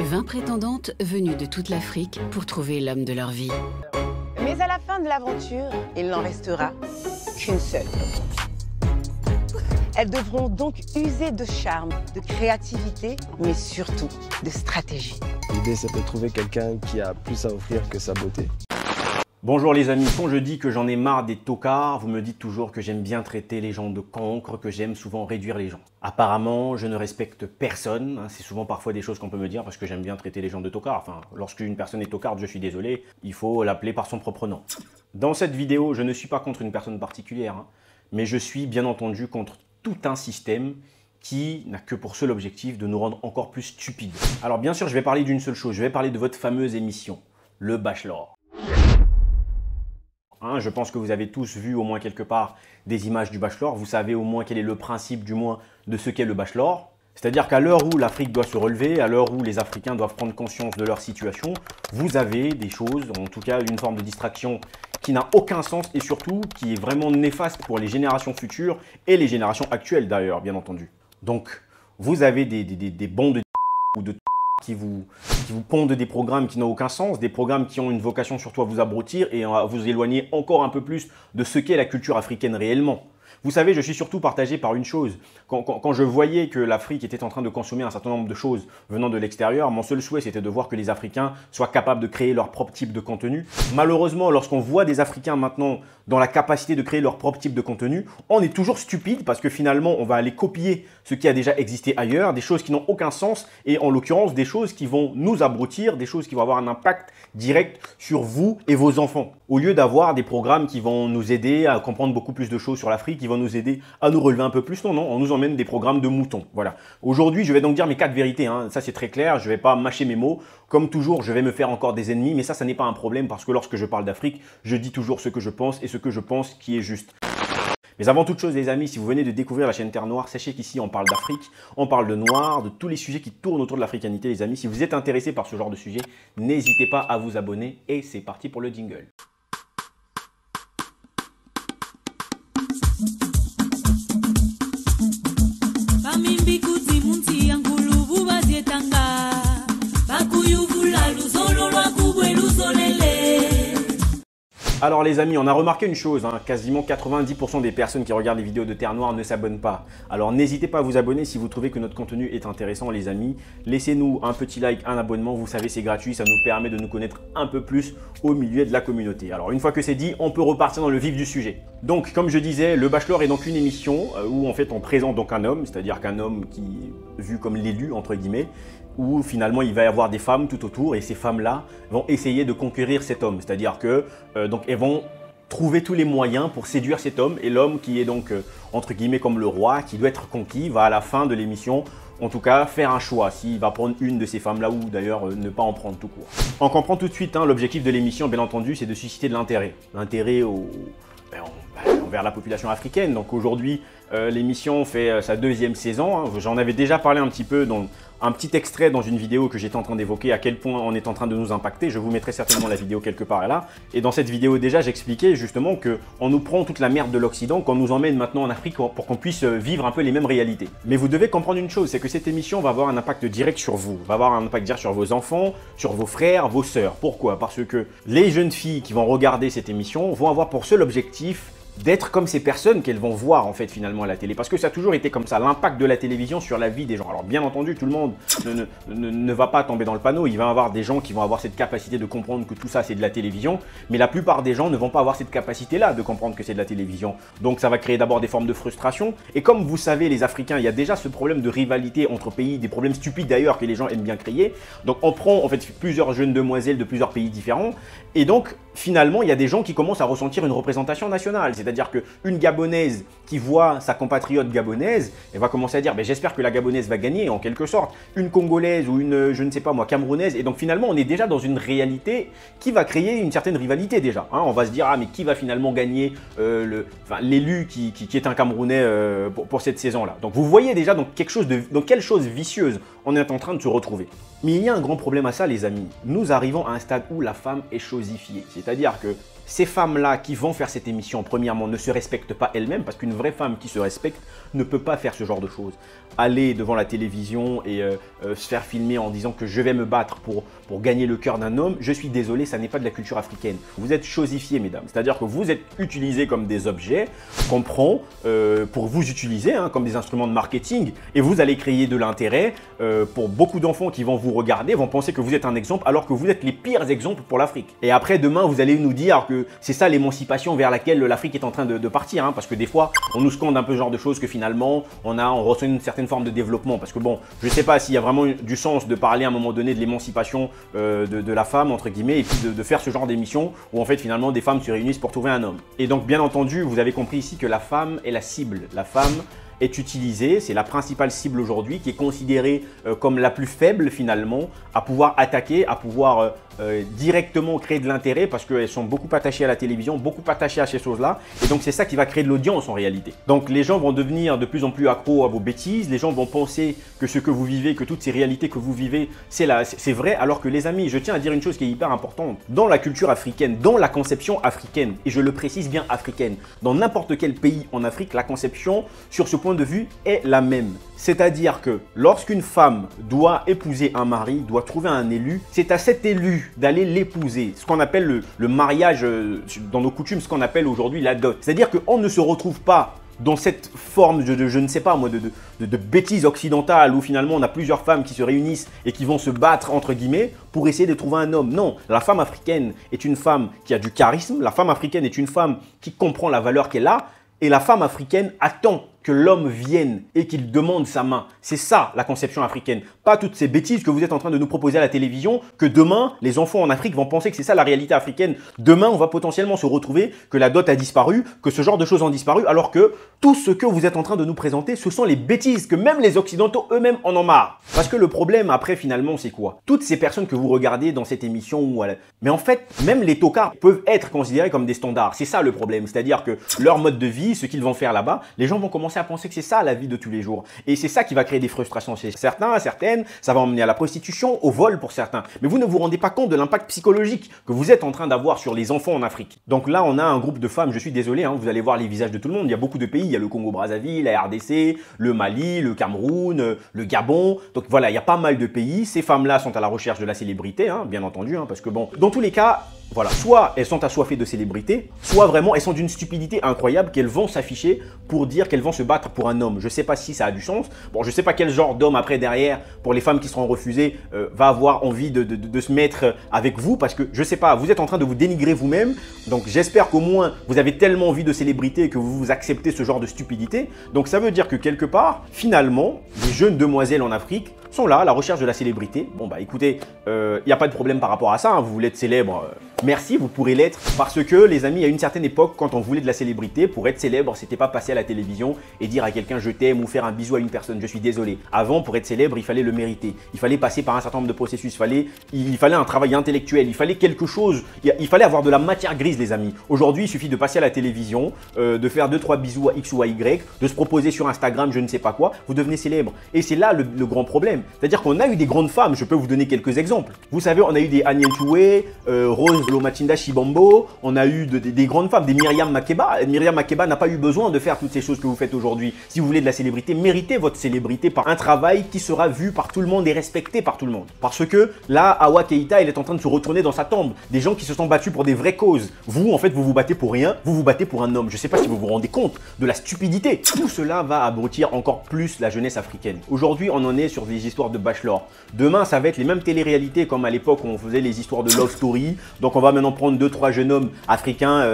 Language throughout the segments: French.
20 prétendantes venues de toute l'Afrique pour trouver l'homme de leur vie. Mais à la fin de l'aventure, il n'en restera qu'une seule. Elles devront donc user de charme, de créativité, mais surtout de stratégie. L'idée, c'est de trouver quelqu'un qui a plus à offrir que sa beauté. Bonjour les amis, quand je dis que j'en ai marre des tocards, vous me dites toujours que j'aime bien traiter les gens de cancres, que j'aime souvent réduire les gens. Apparemment, je ne respecte personne, c'est souvent parfois des choses qu'on peut me dire parce que j'aime bien traiter les gens de tocards. Enfin, lorsqu'une personne est tocarde, je suis désolé, il faut l'appeler par son propre nom. Dans cette vidéo, je ne suis pas contre une personne particulière, mais je suis bien entendu contre tout un système qui n'a que pour seul objectif de nous rendre encore plus stupides. Alors bien sûr, je vais parler d'une seule chose, je vais parler de votre fameuse émission, Le Bachelor. Je pense que vous avez tous vu au moins quelque part des images du Bachelor. Vous savez au moins quel est le principe du moins de ce qu'est le Bachelor. C'est-à-dire qu'à l'heure où l'Afrique doit se relever, à l'heure où les Africains doivent prendre conscience de leur situation, vous avez des choses, en tout cas une forme de distraction qui n'a aucun sens et surtout qui est vraiment néfaste pour les générations futures et les générations actuelles d'ailleurs, bien entendu. Donc, vous avez des bons de ou de qui vous pondent des programmes qui n'ont aucun sens, des programmes qui ont une vocation surtout à vous abrutir et à vous éloigner encore un peu plus de ce qu'est la culture africaine réellement. Vous savez, je suis surtout partagé par une chose. Quand je voyais que l'Afrique était en train de consommer un certain nombre de choses venant de l'extérieur, mon seul souhait c'était de voir que les Africains soient capables de créer leur propre type de contenu. Malheureusement, lorsqu'on voit des Africains maintenant dans la capacité de créer leur propre type de contenu, on est toujours stupide parce que finalement on va aller copier ce qui a déjà existé ailleurs, des choses qui n'ont aucun sens et en l'occurrence des choses qui vont nous abrutir, des choses qui vont avoir un impact direct sur vous et vos enfants. Au lieu d'avoir des programmes qui vont nous aider à comprendre beaucoup plus de choses sur l'Afrique, qui vont nous aider à nous relever un peu plus, non, on nous emmène des programmes de moutons. Voilà. Aujourd'hui, je vais donc dire mes 4 vérités, ça c'est très clair, je ne vais pas mâcher mes mots. Comme toujours, je vais me faire encore des ennemis, mais ça n'est pas un problème parce que lorsque je parle d'Afrique, je dis toujours ce que je pense et ce que je pense qui est juste. Mais avant toute chose les amis, si vous venez de découvrir la chaîne Terre Noire, sachez qu'ici on parle d'Afrique, on parle de noir, de tous les sujets qui tournent autour de l'africanité les amis. Si vous êtes intéressés par ce genre de sujet, n'hésitez pas à vous abonner et c'est parti pour le jingle. Alors les amis, on a remarqué une chose, quasiment 90% des personnes qui regardent les vidéos de Terre Noire ne s'abonnent pas. Alors n'hésitez pas à vous abonner si vous trouvez que notre contenu est intéressant les amis. Laissez-nous un petit like, un abonnement, vous savez c'est gratuit, ça nous permet de nous connaître un peu plus au milieu de la communauté. Alors une fois que c'est dit, on peut repartir dans le vif du sujet. Donc comme je disais, Le Bachelor est donc une émission où en fait on présente donc un homme, c'est-à-dire qu'un homme qui est vu comme l'élu entre guillemets, où finalement il va y avoir des femmes tout autour et ces femmes-là vont essayer de conquérir cet homme. C'est-à-dire que donc elles vont trouver tous les moyens pour séduire cet homme et l'homme qui est donc entre guillemets comme le roi, qui doit être conquis, va à la fin de l'émission en tout cas faire un choix, s'il va prendre une de ces femmes-là ou d'ailleurs ne pas en prendre tout court. On comprend tout de suite, l'objectif de l'émission bien entendu c'est de susciter de l'intérêt. L'intérêt envers la population africaine. Donc aujourd'hui, l'émission fait sa 2e saison. J'en avais déjà parlé un petit peu dans un petit extrait dans une vidéo que j'étais en train d'évoquer à quel point on est en train de nous impacter. Je vous mettrai certainement la vidéo quelque part là. Et dans cette vidéo déjà, j'expliquais justement qu'on nous prend toute la merde de l'Occident, qu'on nous emmène maintenant en Afrique pour qu'on puisse vivre un peu les mêmes réalités. Mais vous devez comprendre une chose, c'est que cette émission va avoir un impact direct sur vous, va avoir un impact direct sur vos enfants, sur vos frères, vos sœurs. Pourquoi? Parce que les jeunes filles qui vont regarder cette émission vont avoir pour seul objectif d'être comme ces personnes qu'elles vont voir en fait finalement à la télé. Parce que ça a toujours été comme ça, l'impact de la télévision sur la vie des gens. Alors bien entendu, tout le monde ne va pas tomber dans le panneau. Il va y avoir des gens qui vont avoir cette capacité de comprendre que tout ça c'est de la télévision. Mais la plupart des gens ne vont pas avoir cette capacité-là de comprendre que c'est de la télévision. Donc ça va créer d'abord des formes de frustration. Et comme vous savez les Africains, il y a déjà ce problème de rivalité entre pays, des problèmes stupides d'ailleurs que les gens aiment bien créer. Donc on prend en fait plusieurs jeunes demoiselles de plusieurs pays différents. Et donc finalement il y a des gens qui commencent à ressentir une représentation nationale. C'est-à-dire qu'une Gabonaise qui voit sa compatriote gabonaise, elle va commencer à dire j'espère que la Gabonaise va gagner en quelque sorte. Une Congolaise ou une, je ne sais pas moi, Camerounaise. Et donc finalement, on est déjà dans une réalité qui va créer une certaine rivalité déjà. On va se dire mais qui va finalement gagner l'élu qui est un Camerounais pour cette saison-là. Donc vous voyez déjà dans quelle chose vicieuse on est en train de se retrouver. Mais il y a un grand problème à ça, les amis. Nous arrivons à un stade où la femme est chosifiée. C'est-à-dire que ces femmes-là qui vont faire cette émission, premièrement, ne se respectent pas elles-mêmes, parce qu'une vraie femme qui se respecte ne peut pas faire ce genre de choses. Aller devant la télévision et se faire filmer en disant que je vais me battre pour gagner le cœur d'un homme, je suis désolé, ça n'est pas de la culture africaine. Vous êtes chosifiés, mesdames. C'est-à-dire que vous êtes utilisés comme des objets qu'on prend pour vous utiliser comme des instruments de marketing, et vous allez créer de l'intérêt pour beaucoup d'enfants qui vont vous regarder, vont penser que vous êtes un exemple, alors que vous êtes les pires exemples pour l'Afrique. Et après, demain, vous allez nous dire que c'est ça l'émancipation vers laquelle l'Afrique est en train de partir, parce que des fois, on nous scande un peu ce genre de choses que finalement, on ressent une certaine forme de développement. Parce que bon, je ne sais pas s'il y a vraiment du sens de parler à un moment donné de l'émancipation de la femme, entre guillemets, et puis de faire ce genre d'émission où en fait, finalement, des femmes se réunissent pour trouver un homme. Et donc, bien entendu, vous avez compris ici que la femme est la cible. La femme est utilisée, c'est la principale cible aujourd'hui, qui est considérée comme la plus faible finalement, à pouvoir attaquer, à pouvoir directement créer de l'intérêt, parce qu'elles sont beaucoup attachées à la télévision, beaucoup attachées à ces choses-là, et donc c'est ça qui va créer de l'audience en réalité. Donc les gens vont devenir de plus en plus accros à vos bêtises, les gens vont penser que ce que vous vivez, que toutes ces réalités que vous vivez, c'est vrai, alors que les amis, je tiens à dire une chose qui est hyper importante. Dans la culture africaine, dans la conception africaine, et je le précise bien africaine, dans n'importe quel pays en Afrique, la conception sur ce point de vue est la même. C'est-à-dire que lorsqu'une femme doit épouser un mari, doit trouver un élu, c'est à cet élu d'aller l'épouser. Ce qu'on appelle le mariage, dans nos coutumes, ce qu'on appelle aujourd'hui la dot. C'est-à-dire qu'on ne se retrouve pas dans cette forme de je ne sais pas moi, de bêtise occidentale où finalement on a plusieurs femmes qui se réunissent et qui vont se battre entre guillemets pour essayer de trouver un homme. Non, la femme africaine est une femme qui a du charisme, la femme africaine est une femme qui comprend la valeur qu'elle a, et la femme africaine attend que l'homme vienne et qu'il demande sa main. C'est ça la conception africaine. Pas toutes ces bêtises que vous êtes en train de nous proposer à la télévision, que demain, les enfants en Afrique vont penser que c'est ça la réalité africaine. Demain, on va potentiellement se retrouver que la dot a disparu, que ce genre de choses ont disparu, alors que tout ce que vous êtes en train de nous présenter, ce sont les bêtises que même les Occidentaux eux-mêmes en ont marre. Parce que le problème après, finalement, c'est quoi? Toutes ces personnes que vous regardez dans cette émission, mais en fait, même les tocards peuvent être considérés comme des standards. C'est ça le problème. C'est-à-dire que leur mode de vie, ce qu'ils vont faire là-bas, les gens vont commencer à penser que c'est ça la vie de tous les jours. Et c'est ça qui va créer des frustrations chez certains, certaines. Ça va emmener à la prostitution, au vol pour certains. Mais vous ne vous rendez pas compte de l'impact psychologique que vous êtes en train d'avoir sur les enfants en Afrique. Donc là, on a un groupe de femmes, je suis désolé, vous allez voir les visages de tout le monde. Il y a beaucoup de pays, il y a le Congo-Brazzaville, la RDC, le Mali, le Cameroun, le Gabon. Donc voilà, il y a pas mal de pays. Ces femmes-là sont à la recherche de la célébrité, bien entendu, parce que bon, dans tous les cas, voilà, soit elles sont assoiffées de célébrité, soit vraiment elles sont d'une stupidité incroyable qu'elles vont s'afficher pour dire qu'elles vont se battre pour un homme. Je ne sais pas si ça a du sens. Bon, je ne sais pas quel genre d'homme après derrière, pour les femmes qui seront refusées, va avoir envie de se mettre avec vous, parce que je ne sais pas, vous êtes en train de vous dénigrer vous-même. Donc j'espère qu'au moins vous avez tellement envie de célébrité que vous acceptez ce genre de stupidité. Donc ça veut dire que quelque part, finalement, les jeunes demoiselles en Afrique sont là à la recherche de la célébrité. Bon bah écoutez, il n'y a pas de problème par rapport à ça, vous voulez être célèbre, merci, vous pourrez l'être. Parce que les amis, à une certaine époque, quand on voulait de la célébrité, pour être célèbre, c'était pas passer à la télévision et dire à quelqu'un je t'aime ou faire un bisou à une personne, je suis désolé. Avant, pour être célèbre, il fallait le mériter. Il fallait passer par un certain nombre de processus, il fallait un travail intellectuel, il fallait quelque chose, il fallait avoir de la matière grise les amis. Aujourd'hui, il suffit de passer à la télévision, de faire 2-3 bisous à X ou à Y, de se proposer sur Instagram, je ne sais pas quoi, vous devenez célèbre. Et c'est là le grand problème. C'est-à-dire qu'on a eu des grandes femmes, je peux vous donner quelques exemples. Vous savez, on a eu des Annie Ntoué, Rose Lomachinda Shibambo, on a eu des grandes femmes, des Myriam Makeba. Myriam Makeba n'a pas eu besoin de faire toutes ces choses que vous faites aujourd'hui. Si vous voulez de la célébrité, méritez votre célébrité par un travail qui sera vu par tout le monde et respecté par tout le monde. Parce que là, Awa Keïta, elle est en train de se retourner dans sa tombe. Des gens qui se sont battus pour des vraies causes. Vous, en fait, vous vous battez pour rien, vous vous battez pour un homme. Je ne sais pas si vous vous rendez compte de la stupidité. Tout cela va abrutir encore plus la jeunesse africaine. Aujourd'hui, on en est sur des histoires de bachelor. Demain, ça va être les mêmes télé-réalités comme à l'époque où on faisait les histoires de love story. Donc, on va maintenant prendre 2-3 jeunes hommes africains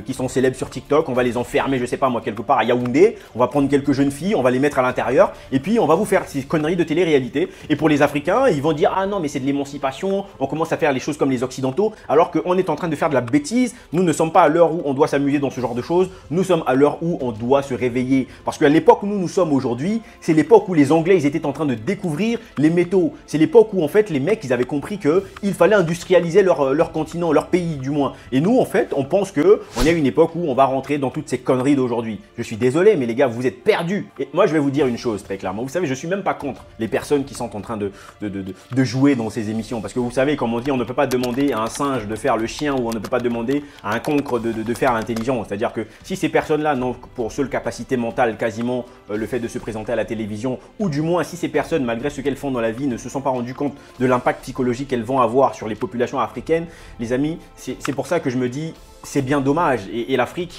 qui sont célèbres sur TikTok. On va les enfermer, je sais pas moi, quelque part à Yaoundé. On va prendre quelques jeunes filles, on va les mettre à l'intérieur. Et puis, on va vous faire ces conneries de télé-réalité. Et pour les Africains, ils vont dire « Ah non, mais c'est de l'émancipation. On commence à faire les choses comme les Occidentaux. » Alors qu'on est en train de faire de la bêtise. Nous ne sommes pas à l'heure où on doit s'amuser dans ce genre de choses. Nous sommes à l'heure où on doit se réveiller. Parce qu'à l'époque où nous sommes aujourd'hui, c'est l'époque où les Anglais ils étaient en train de découvrir découvrir les métaux. C'est l'époque où en fait les mecs ils avaient compris qu'il fallait industrialiser leur continent, leur pays du moins. Et nous en fait on pense qu'on est à une époque où on va rentrer dans toutes ces conneries d'aujourd'hui. Je suis désolé mais les gars vous êtes perdus. Et moi je vais vous dire une chose très clairement. Vous savez je suis même pas contre les personnes qui sont en train de jouer dans ces émissions. Parce que vous savez comme on dit on ne peut pas demander à un singe de faire le chien ou on ne peut pas demander à un concre de faire l'intelligent. C'est-à-dire que si ces personnes-là n'ont pour seule capacité mentale quasiment le fait de se présenter à la télévision, ou du moins si ces personnes, malgré ce qu'elles font dans la vie, ne se sont pas rendues compte de l'impact psychologique qu'elles vont avoir sur les populations africaines, les amis, c'est pour ça que je me dis c'est bien dommage. Et l'Afrique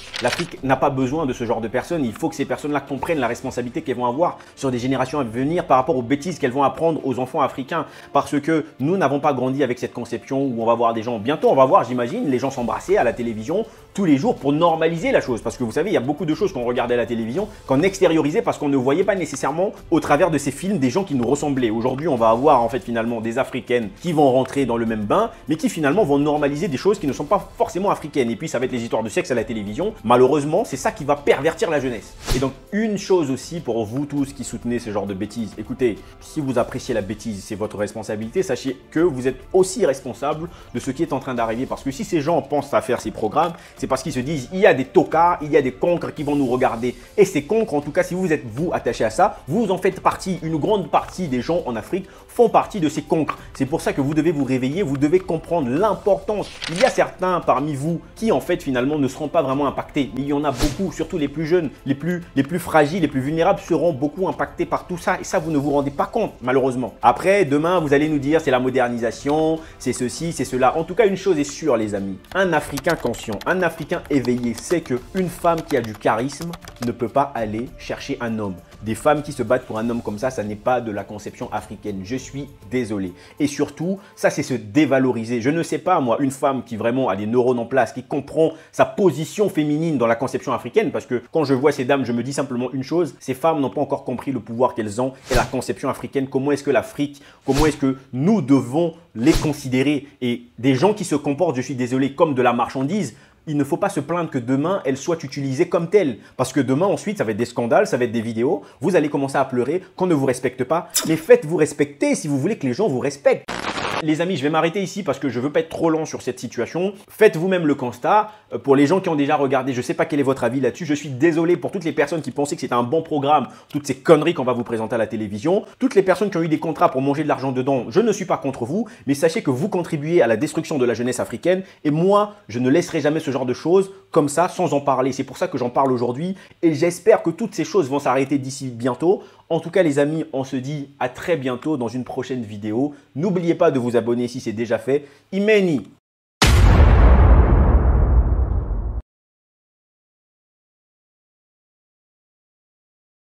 n'a pas besoin de ce genre de personnes. Il faut que ces personnes-là comprennent la responsabilité qu'elles vont avoir sur des générations à venir par rapport aux bêtises qu'elles vont apprendre aux enfants africains. Parce que nous n'avons pas grandi avec cette conception où on va voir des gens, bientôt on va voir, j'imagine, les gens s'embrasser à la télévision tous les jours pour normaliser la chose. Parce que vous savez, il y a beaucoup de choses qu'on regardait à la télévision, qu'on extériorisait parce qu'on ne voyait pas nécessairement au travers de ces films des gens qui nous ressemblaient. Aujourd'hui, on va avoir en fait finalement des Africaines qui vont rentrer dans le même bain, mais qui finalement vont normaliser des choses qui ne sont pas forcément africaines. Et puis ça va être les histoires de sexe à la télévision. Malheureusement, c'est ça qui va pervertir la jeunesse. Et donc, une chose aussi pour vous tous qui soutenez ce genre de bêtises. Écoutez, si vous appréciez la bêtise, c'est votre responsabilité. Sachez que vous êtes aussi responsable de ce qui est en train d'arriver. Parce que si ces gens pensent à faire ces programmes, c'est parce qu'ils se disent il y a des tocards, il y a des concres qui vont nous regarder. Et ces concres, en tout cas, si vous êtes vous attaché à ça, vous en faites partie. Une grande partie des gens en Afrique font partie de ces concres. C'est pour ça que vous devez vous réveiller, vous devez comprendre l'importance. Il y a certains parmi vous qui en fait finalement ne seront pas vraiment impactés. Mais il y en a beaucoup, surtout les plus jeunes, les plus fragiles, les plus vulnérables seront beaucoup impactés par tout ça. Et ça, vous ne vous rendez pas compte, malheureusement. Après, demain, vous allez nous dire c'est la modernisation, c'est ceci, c'est cela. En tout cas, une chose est sûre, les amis. Un Africain conscient, un Africain éveillé sait qu'une femme qui a du charisme ne peut pas aller chercher un homme. Des femmes qui se battent pour un homme comme ça n'est pas de la conception africaine. Je suis désolé. Et surtout, ça c'est se dévaloriser. Je ne sais pas moi, une femme qui vraiment a des neurones en place, qui comprend sa position féminine dans la conception africaine, parce que quand je vois ces dames, je me dis simplement une chose, ces femmes n'ont pas encore compris le pouvoir qu'elles ont et la conception africaine. Comment est-ce que l'Afrique, comment est-ce que nous devons les considérer? Et des gens qui se comportent, je suis désolé, comme de la marchandise, il ne faut pas se plaindre que demain, elle soit utilisée comme telle. Parce que demain, ensuite, ça va être des scandales, ça va être des vidéos. Vous allez commencer à pleurer qu'on ne vous respecte pas. Mais faites-vous respecter si vous voulez que les gens vous respectent. Les amis, je vais m'arrêter ici parce que je ne veux pas être trop long sur cette situation. Faites vous-même le constat. Pour les gens qui ont déjà regardé, je ne sais pas quel est votre avis là-dessus. Je suis désolé pour toutes les personnes qui pensaient que c'était un bon programme, toutes ces conneries qu'on va vous présenter à la télévision. Toutes les personnes qui ont eu des contrats pour manger de l'argent dedans, je ne suis pas contre vous. Mais sachez que vous contribuez à la destruction de la jeunesse africaine. Et moi, je ne laisserai jamais ce genre de choses comme ça sans en parler. C'est pour ça que j'en parle aujourd'hui. Et j'espère que toutes ces choses vont s'arrêter d'ici bientôt. En tout cas, les amis, on se dit à très bientôt dans une prochaine vidéo. N'oubliez pas de vous abonner si c'est déjà fait. Imeni!